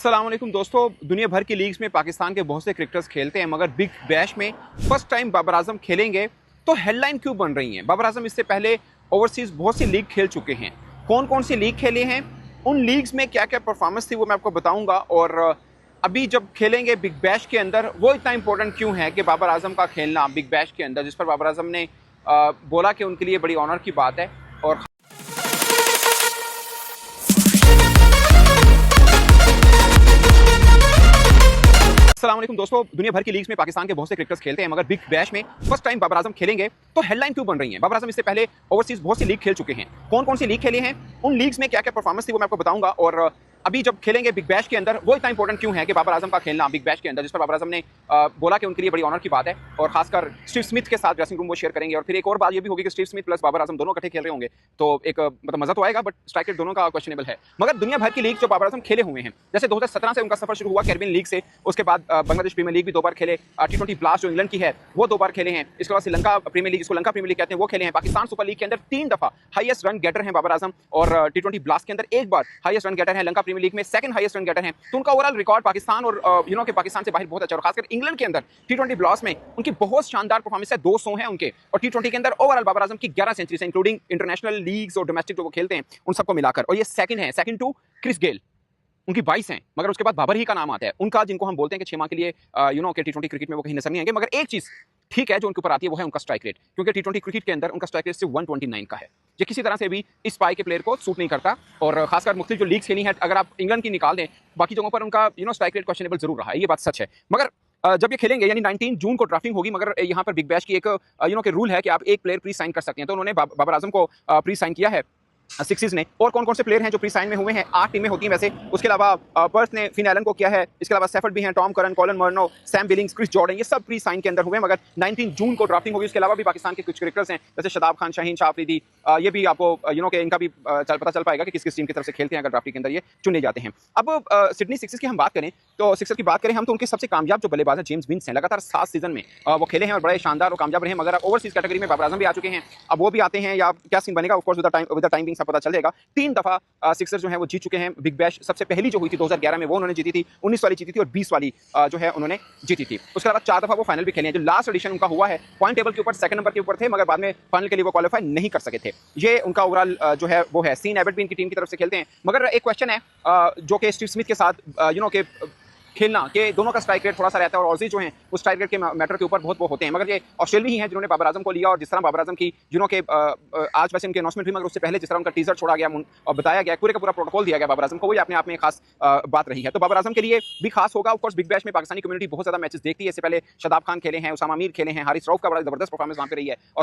अस्सलाम वालेकुम दोस्तों। दुनिया भर की लीग्स में पाकिस्तान के बहुत से क्रिकेटर्स खेलते हैं, मगर बिग बैश में फर्स्ट टाइम बाबर आजम खेलेंगे तो हेडलाइन क्यों बन रही हैं? बाबर आजम इससे पहले ओवरसीज़ बहुत सी लीग खेल चुके हैं। कौन कौन सी लीग खेले हैं, उन लीग्स में क्या क्या परफॉर्मेंस थी, वो मैं आपको बताऊंगा। और अभी जब खेलेंगे बिग बैश के अंदर, वो इतना इंपॉर्टेंट क्यों है कि बाबर आजम का खेलना बिग बैश के अंदर, जिस पर बाबर आजम ने बोला कि उनके लिए बड़ी ऑनर की बात है। और अस्सलाम वालेकुम दोस्तों। दुनिया भर की लीग्स में पाकिस्तान के बहुत से क्रिकेटर्स खेलते हैं, मगर बिग बैश में फर्स्ट टाइम बाबर आजम खेलेंगे तो हेडलाइन क्यों बन रही है? बाबर आजम इससे पहले ओवरसीज बहुत सी लीग खेल चुके हैं। कौन कौन सी लीग खेले हैं, उन लीग्स में क्या क्या परफॉर्मेंस थी, वो मैं आपको बताऊंगा। और अभी जब खेलेंगे बिग बैश के अंदर, वो इतना इंपॉर्टेंट क्यों है कि बाबर आजम का खेलना बिग बैश के अंदर, जिस पर बाबर आजम ने बोला कि उनके लिए बड़ी ऑनर की बात है। और खासकर स्टीव स्मिथ के साथ ड्रेसिंग रूम वो शेयर करेंगे। और फिर एक और बात ये भी होगी कि Steve Smith plus Babar Azam दोनों इकट्ठे खेल रहे होंगे, तो एक मतलब मजा तो आएगा, बट स्ट्राइक रेट दोनों का क्वेश्चनेबल है। मगर दुनिया भर की लीग जो बाबर आजम खेले हुए हैं, जैसे 2017 से उनका सफर शुरू हुआ कैरिबियन लीग से, उसके बाद बांग्लादेश प्रीमियर लीग भी 2 बार खेले, T20 ब्लास्ट जो इंग्लैंड की है वो 2 बार खेले हैं, इसके बाद श्रीलंका प्रीमियर लीग, जिसको लंका प्रीमियर लीग कहते हैं, वो खेले हैं। पाकिस्तान सुपर लीग के अंदर 3 दफा हाईएस्ट रन गेटर हैं बाबर आजम, और T20 ब्लास्ट के अंदर 1 बार हाईएस्ट रन गेटर है, लंका प्रीमियर लीग में सेकंड हाईएस्ट रन गेटर हैं। तो उनका ओवरऑल रिकॉर्ड पाकिस्तान और के पाकिस्तान से बाहर बहुत अच्छा, और खासकर इंग्लैंड के अंदर T20 ब्लास्ट में उनकी बहुत शानदार परफॉर्मेंस है, 200 है उनके। और T20 के अंदर ओवरऑल बाबर आजम की 11 सेंचुरी है, इंक्लूडिंग इंटरनेशनल लीग्स और डोमेस्टिक जो वो खेलते हैं उन सबको मिलाकर। और ये सेकंड है, सेकंड टू क्रिस गेल, उनकी 22 हैं, मगर उसके बाद बाबर ही का नाम आता है उनका, जिनको हम बोलते हैं कि 6 माह के लिए के T20 क्रिकेट में वो कहीं नजर नहीं आएंगे। मगर एक चीज ठीक है जो उनके ऊपर आती है, वो है उनका स्ट्राइक रेट, क्योंकि T20 क्रिकेट के अंदर उनका स्ट्राइक रेट सिर्फ 129 का है। ये किसी तरह से भी इस पाई के प्लेयर को सूट नहीं करता। और खासकर मुख्तलिफ जो लीग्स खेली है, अगर आप इंग्लैंड की निकाल दें, बाकी जगहों पर उनका स्ट्राइक रेट क्वेश्चनेबल जरूर रहा है, ये बात सच है। मगर जब ये खेलेंगे, यानी 19 जून को ड्राफ्टिंग होगी, मगर यहाँ पर बिग बैश की एक के रूल है कि आप एक प्लेयर प्री साइन कर सकते हैं। तो उन्होंने बाबर आजम को प्री साइन किया है सिक्सिस ने। और कौन कौन से प्लेयर हैं जो प्री साइन में हुए हैं? 8 टीमें होती हैं वैसे। उसके अलावा पर्थ ने फिन एलन को किया है, इसके अलावा सेफर्ड भी हैं, Tom Curran, Colin Munro, Sam Billings, Chris Jordan, ये सब प्री साइन के अंदर हुए हैं। मगर 19 जून को ड्राफ्टिंग होगी। उसके अलावा भी पाकिस्तान के कुछ क्रिकेटर्स हैं, जैसे शादाब खान, शाहीन शाह अफरीदी, ये भी आपको के इनका भी पता चल पाएगा कि किस किस टीम की तरफ से खेलते हैं अगर ड्राफ्टिंग के अंदर ये चुने जाते हैं। अब सिडनी सिक्सर्स की हम बात करें, तो सिक्सर्स की बात करें हम, तो उनके सबसे कामयाब जो बल्लेबाज है जेम्स विंस हैं। लगातार 7 सीजन में वो खेले हैं और बड़े शानदार और कामयाब रहे। मगर ओवरसीज कैटेगरी में बाबर आजम भी आ चुके हैं, अब वो भी आते हैं, या क्या सीन बनेगा of course with the time being सब पता चल जाएगा। 3 दफा सिक्सर्स जो है वो जीत चुके हैं बिग बैश। सबसे पहली जो हुई थी 2011 में, वो उन्होंने जीती थी, 19 वाली जीती थी, और 20 वाली जो है उन्होंने जीती थी। उसके बाद 4 दफा वो फाइनल भी खेले हैं। जो लास्ट एडिशन उनका हुआ है, पॉइंट टेबल के ऊपर सेकंड नंबर के ऊपर थे, मगर बाद में फाइनल के लिए वो क्वालिफाई नहीं कर सके थे। ये उनका ओवरऑल जो है वो है। सीन एबर्ट भी इनकी टीम की तरफ से खेलते हैं। मगर एक क्वेश्चन है जो कि स्टीव स्मिथ के साथ के खेलना, के दोनों का स्ट्राइक रेट थोड़ा सा रहता है, और ऑजी जो हैं वो स्ट्राइक रेट के मैटर के ऊपर बहुत वो होते हैं। मगर ये ऑस्ट्रेलिया ही हैं जिन्होंने बाबर आजम को लिया। और जिस तरह बाबर आजम की के आज वैसे उनकी अनाउंसमेंट हुई, मगर उससे पहले जिस तरह उनका टीजर छोड़ा गया और बताया गया, पूरे का पूरा प्रोटोकॉल दिया गया बाबर आजम को, वही अपने आप में खास बात रही है। तो बाबर आजम के लिए भी खास होगा। ऑफकोर्स बिग बैश में पाकिस्तानी कम्युनिटी बहुत ज्यादा मैचेस देखती है। इससे पहले शादाब खान खेले हैं, उसामा मीर खेले हैं, हारिस रऊफ का बड़ा जबरदस्त परफॉर्मेंस वहाँ पे रही है। और